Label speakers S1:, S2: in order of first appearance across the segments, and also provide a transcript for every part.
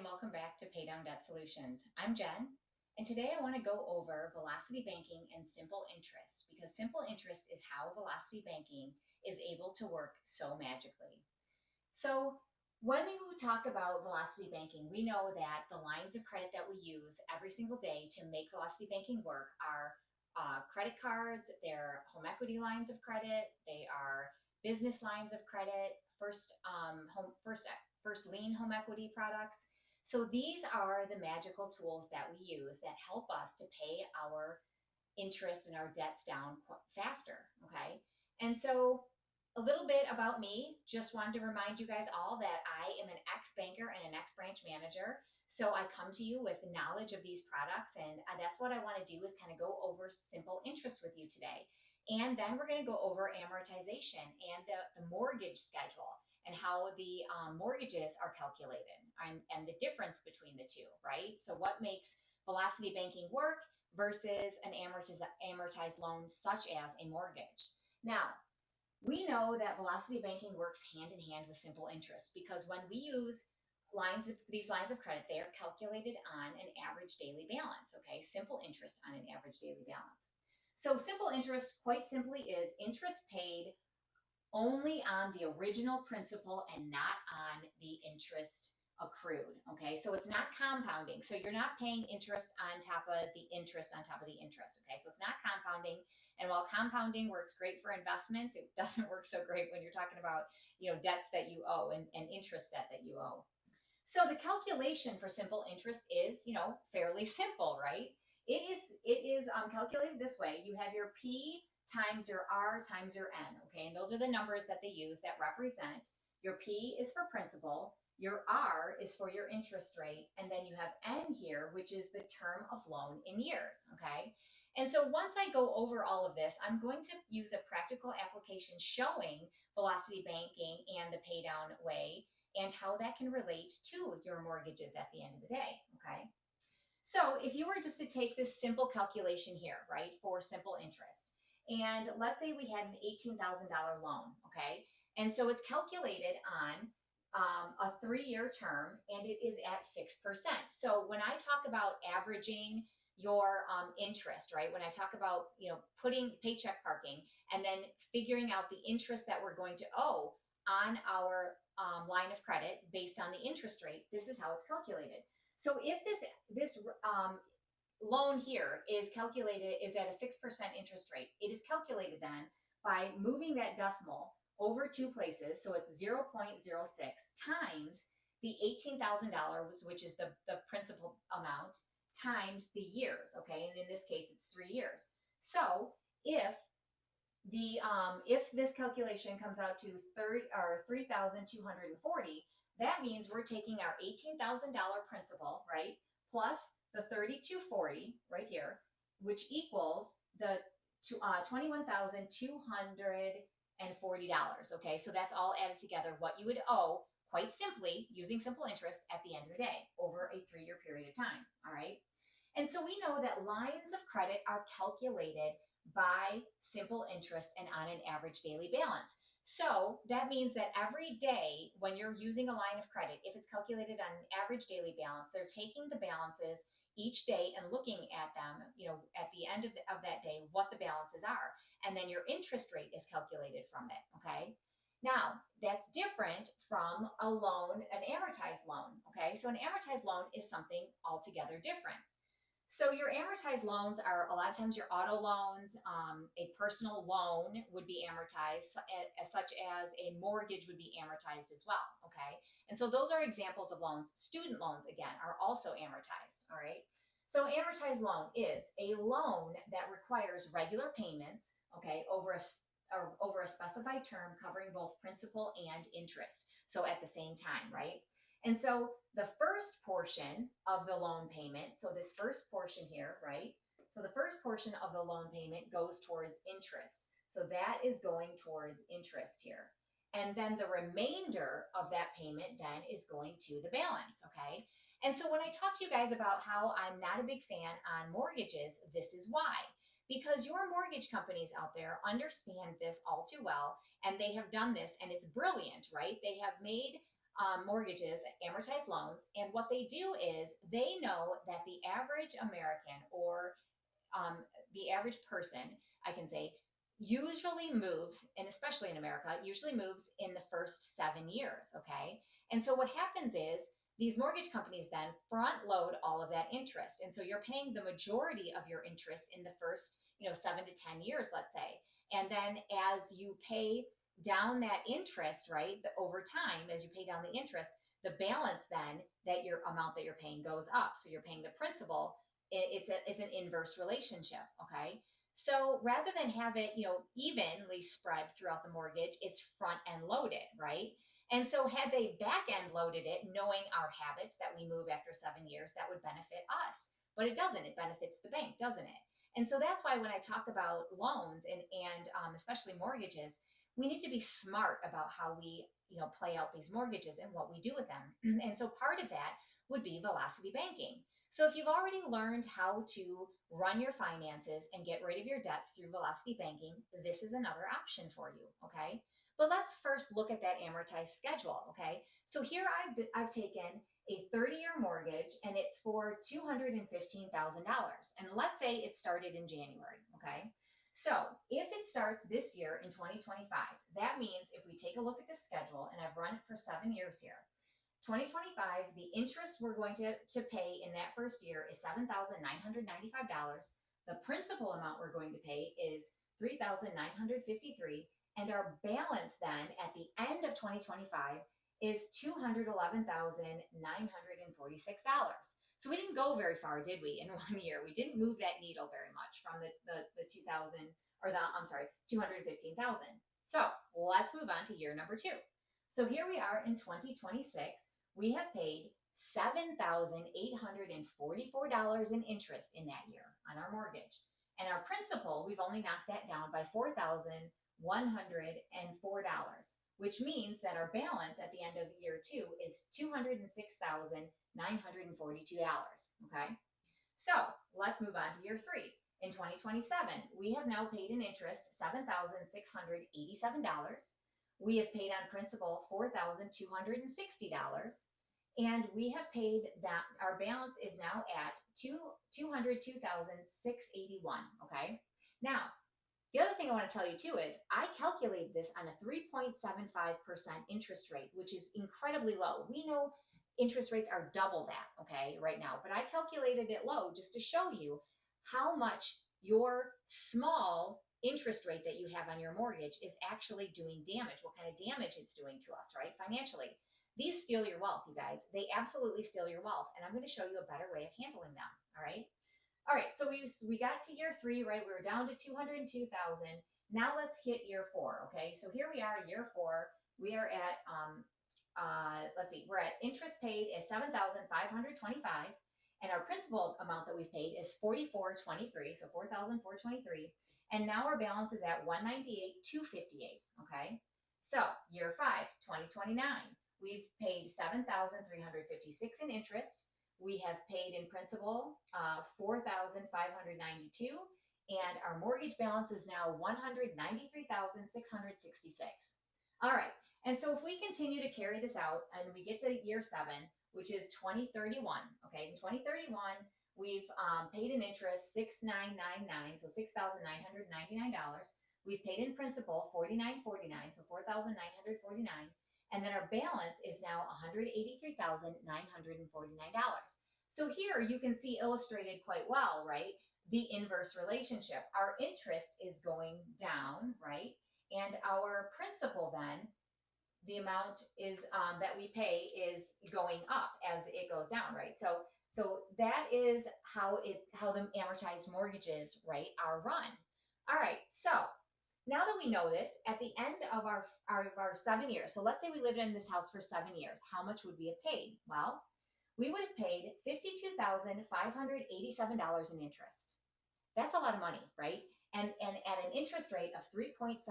S1: welcome back to Pay Down Debt Solutions. I'm Jen, and today I want to go over velocity banking and simple interest because simple interest is how velocity banking is able to work so magically. So when we talk about velocity banking, we know that the lines of credit that we use every single day to make velocity banking work are credit cards, they're home equity lines of credit, they are business lines of credit, first lien home equity products. So these are the magical tools that we use that help us to pay our interest and our debts down faster, okay? And so a little bit about me, just wanted to remind you guys all that I am an ex-banker and an ex-branch manager. So I come to you with knowledge of these products, and that's what I want to do is kind of go over simple interest with you today. And then we're going to go over amortization and the mortgage schedule and how the mortgages are calculated and the difference between the two, right? So what makes velocity banking work versus an amortized loan such as a mortgage. Now, we know that velocity banking works hand in hand with simple interest because when we use these lines of credit, they are calculated on an average daily balance, okay? Simple interest on an average daily balance. So simple interest, quite simply, is interest paid only on the original principal and not on the interest accrued, okay? So it's not compounding. So you're not paying interest on top of the interest on top of the interest, okay? So it's not compounding. And while compounding works great for investments, it doesn't work so great when you're talking about, debts that you owe and interest debt that you owe. So the calculation for simple interest is, fairly simple, right? It is calculated this way. You have your P times your R times your N, okay? And those are the numbers that they use that represent. Your P is for principal, your R is for your interest rate, and then you have N here, which is the term of loan in years, okay? And so once I go over all of this, I'm going to use a practical application showing velocity banking and the pay down way and how that can relate to your mortgages at the end of the day, okay? So if you were just to take this simple calculation here, right, for simple interest, and let's say we had an $18,000 loan, okay? And so it's calculated on a 3-year term, and it is at 6%. So when I talk about averaging your interest, right? When I talk about, putting paycheck parking and then figuring out the interest that we're going to owe on our line of credit based on the interest rate, this is how it's calculated. So if this loan here is at a 6% interest rate, it is calculated then by moving that decimal over 2 places, so it's 0.06 times the $18,000, which is the principal amount, times the years, okay? And in this case, it's 3 years. So if this calculation comes out to $3,240, that means we're taking our $18,000 principal, right, plus the $3,240 right here, which equals the $21,240. Okay, so that's all added together, what you would owe, quite simply, using simple interest at the end of the day over a 3-year period of time. All right, and so we know that lines of credit are calculated by simple interest and on an average daily balance. So that means that every day when you're using a line of credit, if it's calculated on an average daily balance, they're taking the balances each day and looking at them, at the end of that day, what the balances are. And then your interest rate is calculated from it, okay? Now, that's different from a loan, an amortized loan, okay? So an amortized loan is something altogether different. So your amortized loans are a lot of times your auto loans, a personal loan would be amortized, such as a mortgage would be amortized as well, okay? And so those are examples of loans. Student loans, again, are also amortized, all right? So amortized loan is a loan that requires regular payments, okay, over a specified term covering both principal and interest, so at the same time, right? And so the first portion of the loan payment, so this first portion here, right? So the first portion of the loan payment goes towards interest. So that is going towards interest here. And then the remainder of that payment then is going to the balance, okay? And so when I talk to you guys about how I'm not a big fan on mortgages, this is why. Because your mortgage companies out there understand this all too well, and they have done this, and it's brilliant, right? They have made mortgages, amortized loans, and what they do is they know that the average American or the average person, I can say, usually moves, and especially in America, usually moves in the first 7 years, okay? And so what happens is these mortgage companies then front load all of that interest. And so you're paying the majority of your interest in the first, 7 to 10 years, let's say. And then as you pay down that interest, right, over time, as you pay down the interest, the balance then that your amount that you're paying goes up. So you're paying the principal. It's an inverse relationship, okay? So rather than have it, evenly spread throughout the mortgage, it's front end loaded, right? And so had they back end loaded it, knowing our habits that we move after 7 years, that would benefit us. But it doesn't. It benefits the bank, doesn't it? And so that's why when I talk about loans and especially mortgages, we need to be smart about how we, play out these mortgages and what we do with them. And so part of that would be velocity banking. So if you've already learned how to run your finances and get rid of your debts through velocity banking, this is another option for you, okay? But let's first look at that amortized schedule, okay? So here I've taken a 30-year mortgage and it's for $215,000. And let's say it started in January, okay? So if it starts this year in 2025, that means if we take a look at the schedule, and I've run it for 7 years here, 2025, the interest we're going to pay in that first year is $7,995. The principal amount we're going to pay is $3,953. And our balance then at the end of 2025 is $211,946. So we didn't go very far, did we, in 1 year? We didn't move that needle very much from the 215,000. So let's move on to year number 2. So here we are in 2026. We have paid $7,844 in interest in that year on our mortgage. And our principal, we've only knocked that down by $4,104, which means that our balance at the end of year 2 is $206,942. Okay? So let's move on to year 3. In 2027, we have now paid in interest $7,687. We have paid on principal $4,260. And we have paid that, our balance is now at $202,681. Okay? Now, the other thing I want to tell you too is I calculated this on a 3.75% interest rate, which is incredibly low. We know interest rates are double that, okay, right now, but I calculated it low just to show you how much your small interest rate that you have on your mortgage is actually doing damage, what kind of damage it's doing to us, right, financially. These steal your wealth, you guys. They absolutely steal your wealth, and I'm going to show you a better way of handling them, all right? All right, so we got to year 3, right? We were down to $202,000. Now let's hit year 4, okay? So here we are, year 4. We are at, let's see, we're at interest paid is $7,525, and our principal amount that we've paid is $4,423, so $4,423. And now our balance is at $198,258, okay? So year 5, 2029, we've paid $7,356 in interest. We have paid in principal $4,592, and our mortgage balance is now $193,666. All right, and so if we continue to carry this out and we get to year 7, which is 2031, okay, in 2031, we've paid in interest $6,999, so $6,999. We've paid in principal $4,949, so $4,949. And then our balance is now $183,949. So here you can see illustrated quite well, right? The inverse relationship. Our interest is going down, right? And our principal then, the amount is that we pay is going up as it goes down, right? So that is how the amortized mortgages, right, are run. All right, so now that we know this, at the end of our 7 years, so let's say we lived in this house for 7 years, how much would we have paid? Well, we would have paid $52,587 in interest. That's a lot of money, right? And at an interest rate of 3.75.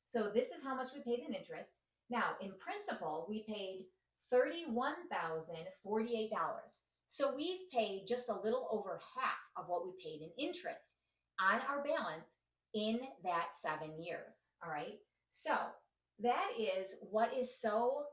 S1: So this is how much we paid in interest. Now, in principal, we paid $31,048. So we've paid just a little over half of what we paid in interest on our balance in that 7 years, all right? So that is what is so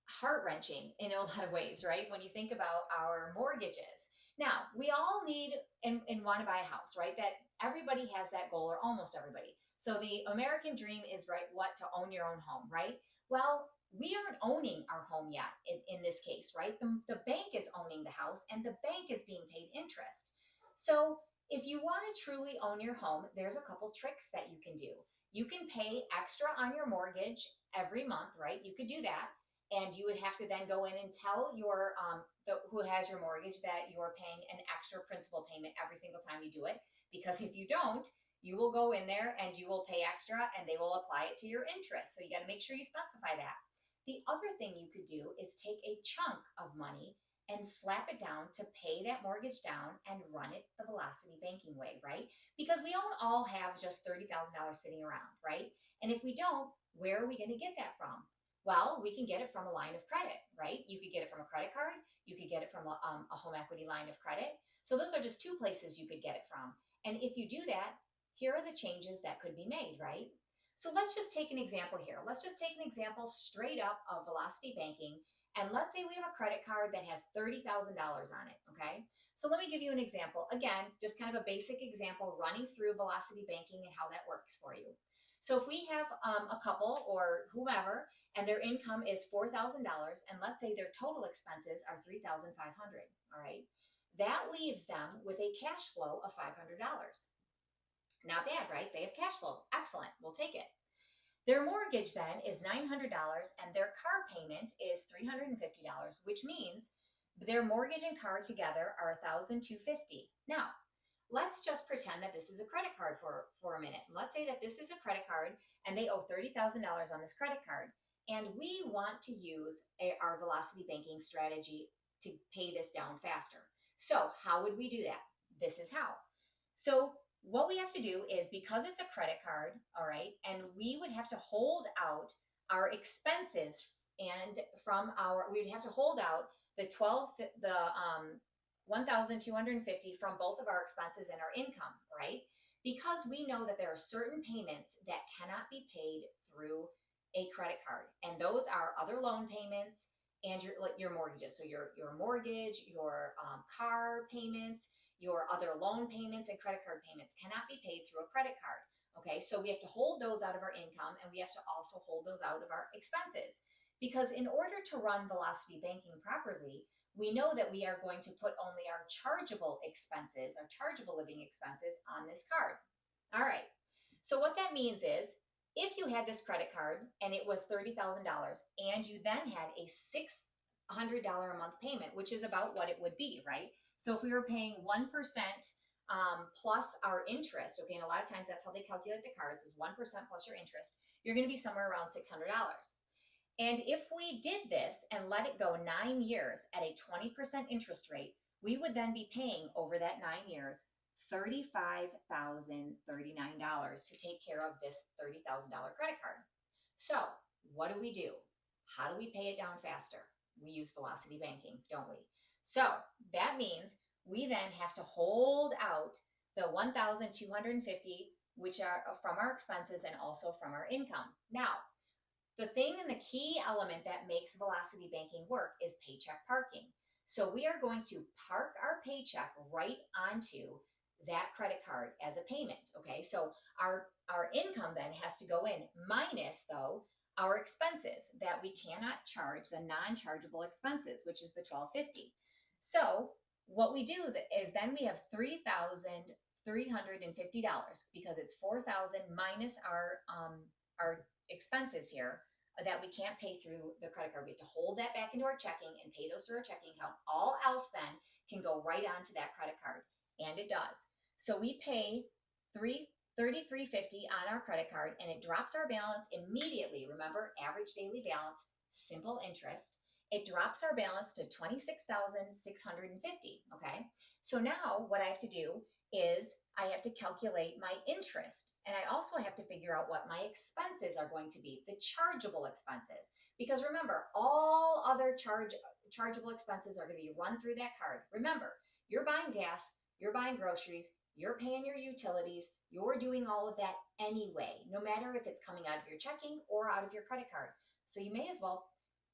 S1: heart-wrenching in a lot of ways, right? When you think about our mortgages. Now, we all need and want to buy a house, right? That everybody has that goal, or almost everybody. So the American dream is, right, what, to own your own home, right? Well, we aren't owning our home yet in this case, right? The bank is owning the house, and the bank is being paid interest. So if you want to truly own your home, there's a couple tricks that you can do. You can pay extra on your mortgage every month, right? You could do that. And you would have to then go in and tell your who has your mortgage that you're paying an extra principal payment every single time you do it. Because if you don't, you will go in there and you will pay extra, and they will apply it to your interest. So you got to make sure you specify that. The other thing you could do is take a chunk of money and slap it down to pay that mortgage down and run it the Velocity banking way, right? Because we don't all have just $30,000 sitting around, right? And if we don't, where are we going to get that from? Well, we can get it from a line of credit, right? You could get it from a credit card. You could get it from a home equity line of credit. So those are just two places you could get it from. And if you do that, here are the changes that could be made, right? So let's just take an example here. Let's just take an example straight up of Velocity banking. And let's say we have a credit card that has $30,000 on it, okay? So let me give you an example. Again, just kind of a basic example running through Velocity banking and how that works for you. So if we have a couple or whomever, and their income is $4,000, and let's say their total expenses are $3,500, all right? That leaves them with a cash flow of $500. Not bad, right? They have cash flow. Excellent. We'll take it. Their mortgage then is $900, and their car payment is $350, which means their mortgage and car together are $1,250. Now, let's just pretend that this is a credit card for a minute. Let's say that this is a credit card, and they owe $30,000 on this credit card. And we want to use our Velocity banking strategy to pay this down faster. So how would we do that? This is how. So what we have to do is, because it's a credit card, all right, and we would have to hold out our expenses, and we would have to hold out the $1,250 from both of our expenses and our income, right? Because we know that there are certain payments that cannot be paid through a credit card, and those are other loan payments and your mortgages. So your mortgage, your car payments, your other loan payments, and credit card payments cannot be paid through a credit card. Okay, so we have to hold those out of our income, and we have to also hold those out of our expenses. Because in order to run Velocity banking properly, we know that we are going to put only our chargeable expenses, our chargeable living expenses, on this card. All right, so what that means is, if you had this credit card and it was $30,000, and you then had a $600 a month payment, which is about what it would be, right? So if we were paying 1% plus our interest, okay, and a lot of times that's how they calculate the cards, is 1% plus your interest, you're going to be somewhere around $600. And if we did this and let it go 9 years at a 20% interest rate, we would then be paying over that 9 years $35,039 to take care of this $30,000 credit card. So what do? How do we pay it down faster? We use Velocity banking, don't we? So that means we then have to hold out the $1,250, which are from our expenses and also from our income. Now, the thing and the key element that makes Velocity banking work is paycheck parking. So we are going to park our paycheck right onto that credit card as a payment, okay? So our income then has to go in, minus, though, our expenses that we cannot charge, the non-chargeable expenses, which is the $1,250. So what we do is then we have $3,350, because it's $4,000 minus our expenses here that we can't pay through the credit card. We have to hold that back into our checking and pay those through our checking account. All else then can go right onto that credit card, and it does. So we pay $33.50 on our credit card, and it drops our balance immediately. Remember, average daily balance, simple interest. It drops our balance to $26,650, okay? So now what I have to do is I have to calculate my interest, and I also have to figure out what my expenses are going to be, the chargeable expenses. Because remember, all other chargeable expenses are going to be run through that card. Remember, you're buying gas, you're buying groceries, you're paying your utilities, you're doing all of that anyway, no matter if it's coming out of your checking or out of your credit card. So you may as well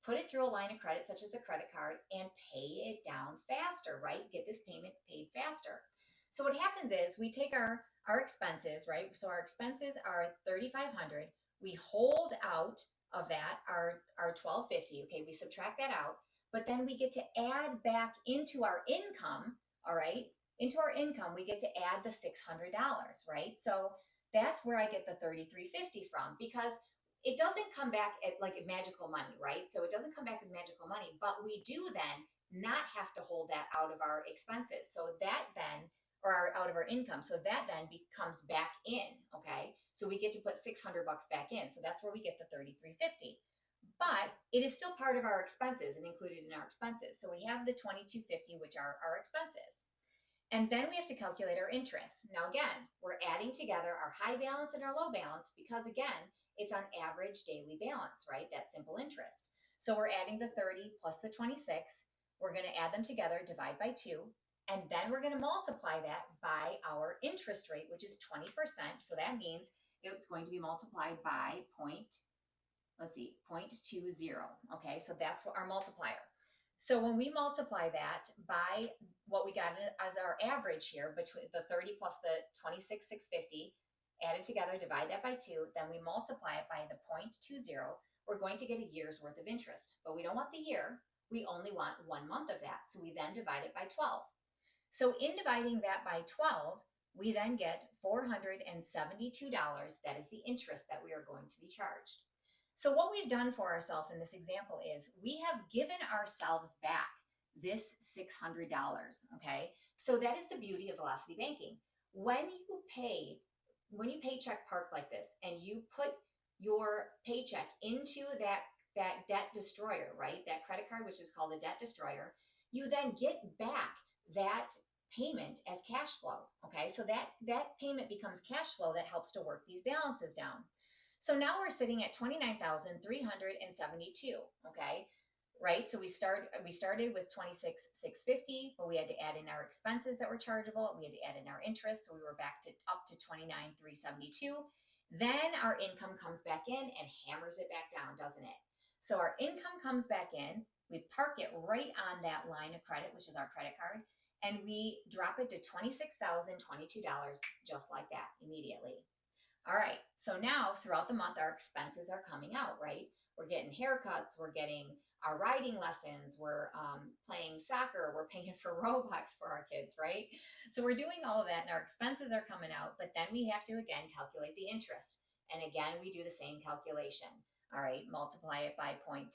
S1: put it through a line of credit, such as a credit card, and pay it down faster, right? Get this payment paid faster. So what happens is we take our expenses, right? So our expenses are $3,500. We hold out of that our $1,250. Okay, we subtract that out, but then we get to add back into our income. All right, into our income we get to add the $600, right? So that's where I get the $3,350 from, because it doesn't come back at like magical money, right? So it doesn't come back as magical money, but we do then not have to hold that out of our expenses. So that then, or out of our income. So that then comes back in, okay? So we get to put $600 back in. So that's where we get the $3,350. But it is still part of our expenses and included in our expenses. So we have the $2,250, which are our expenses. And then we have to calculate our interest. Now, again, we're adding together our high balance and our low balance because, again, it's on average daily balance, right? That simple interest. So we're adding the 30 plus the 26. We're going to add them together, divide by 2, and then we're going to multiply that by our interest rate, which is 20%. So that means it's going to be multiplied by 0.20. Okay, so that's what our multiplier. So when we multiply that by what we got as our average here, between the 30 plus the 26,650, add it together, divide that by 2, then we multiply it by the 0.20, we're going to get a year's worth of interest. But we don't want the year, we only want 1 month of that. So we then divide it by 12. So in dividing that by 12, we then get $472. That is the interest that we are going to be charged. So what we've done for ourselves in this example is we have given ourselves back this $600, okay? So that is the beauty of velocity banking. When you paycheck park like this and you put your paycheck into that debt destroyer, right? That credit card, which is called a debt destroyer, you then get back that payment as cash flow, okay? So that payment becomes cash flow that helps to work these balances down. So now we're sitting at $29,372, okay? Right? So we started with $26,650, but we had to add in our expenses that were chargeable. We had to add in our interest, so we were up to $29,372. Then our income comes back in and hammers it back down, doesn't it? So our income comes back in, we park it right on that line of credit, which is our credit card, and we drop it to $26,022, just like that, immediately. All right, so now throughout the month, our expenses are coming out, right? We're getting haircuts, we're getting our riding lessons, we're playing soccer, we're paying for Robux for our kids, right? So we're doing all of that and our expenses are coming out, but then we have to, again, calculate the interest. And again, we do the same calculation. All right, multiply it by 0.2,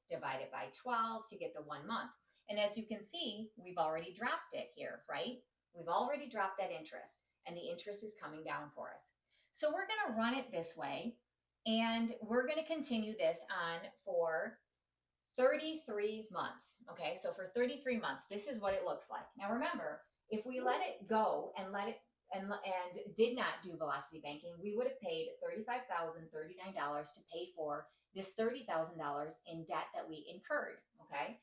S1: divide it by 12 to get the 1 month. And as you can see, we've already dropped it here, right? We've already dropped that interest and the interest is coming down for us. So we're going to run it this way, and we're going to continue this on for 33 months. Okay, so for 33 months, this is what it looks like. Now remember, if we let it go and did not do velocity banking, we would have paid $35,039 to pay for this $30,000 in debt that we incurred. Okay,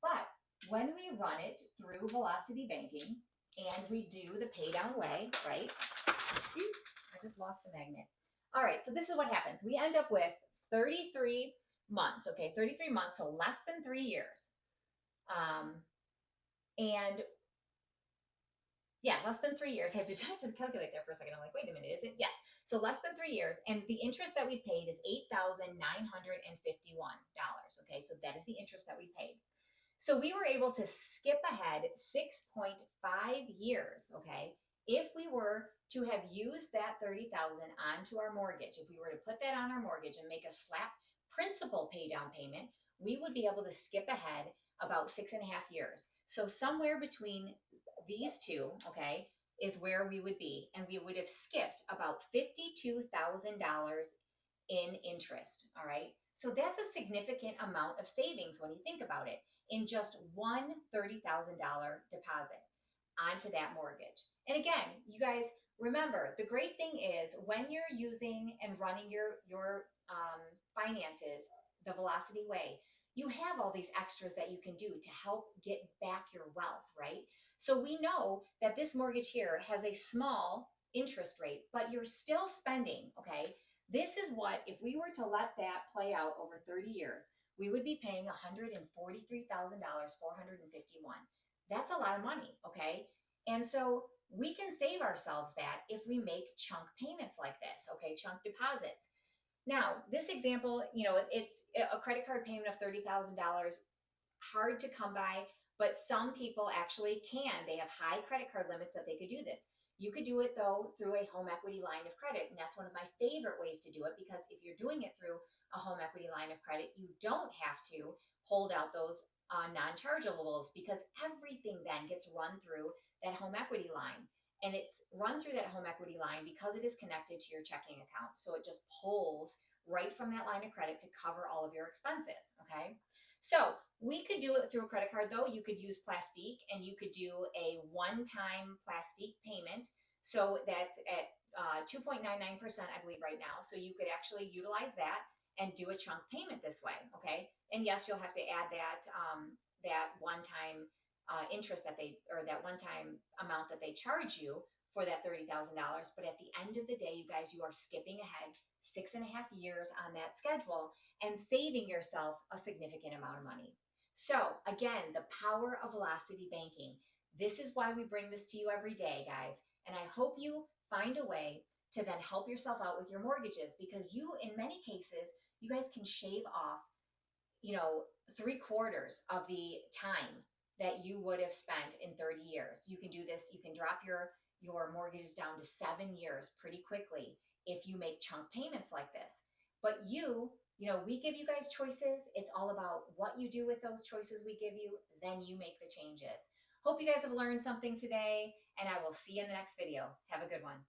S1: but when we run it through velocity banking and we do the pay down way, right? Oops. I just lost the magnet. All right, so this is what happens. We end up with 33 months, okay? 33 months, so less than 3 years. And yeah, less than 3 years. I had to calculate that for a second. I'm like, wait a minute, is it? Yes. So less than 3 years. And the interest that we've paid is $8,951. Okay, so that is the interest that we paid. So we were able to skip ahead 6.5 years, okay? If we were to have used that $30,000 onto our mortgage, if we were to put that on our mortgage and make a slap principal pay down payment, we would be able to skip ahead about 6.5 years. So somewhere between these two, okay, is where we would be. And we would have skipped about $52,000 in interest, all right? So that's a significant amount of savings when you think about it, in just one $30,000 deposit onto that mortgage. And again, you guys, remember, the great thing is when you're using and running your finances the velocity way, you have all these extras that you can do to help get back your wealth, right? So we know that this mortgage here has a small interest rate, but you're still spending, okay? This is what, if we were to let that play out over 30 years, we would be paying $143,451. That's a lot of money, okay? And so we can save ourselves that if we make chunk payments like this, okay? Chunk deposits. Now, this example, it's a credit card payment of $30,000, hard to come by, but some people actually can. They have high credit card limits that they could do this. You could do it though through a home equity line of credit, and that's one of my favorite ways to do it, because if you're doing it through a home equity line of credit, you don't have to hold out those non-chargeables, because everything then gets run through that home equity line. And it's run through that home equity line because it is connected to your checking account. So it just pulls right from that line of credit to cover all of your expenses, okay? So we could do it through a credit card though. You could use Plastique, and you could do a one-time Plastique payment. So that's at 2.99%, I believe, right now. So you could actually utilize that and do a chunk payment this way, okay? And yes, you'll have to add that that one-time interest that that one-time amount that they charge you for that $30,000. But at the end of the day, you guys, you are skipping ahead 6.5 years on that schedule and saving yourself a significant amount of money. So again, the power of velocity banking. This is why we bring this to you every day, guys. And I hope you find a way to then help yourself out with your mortgages, because you, in many cases, you guys can shave off, 3/4 of the time that you would have spent in 30 years. You can do this. You can drop your mortgages down to 7 years pretty quickly if you make chunk payments like this. But we give you guys choices. It's all about what you do with those choices we give you. Then you make the changes. Hope you guys have learned something today, and I will see you in the next video. Have a good one.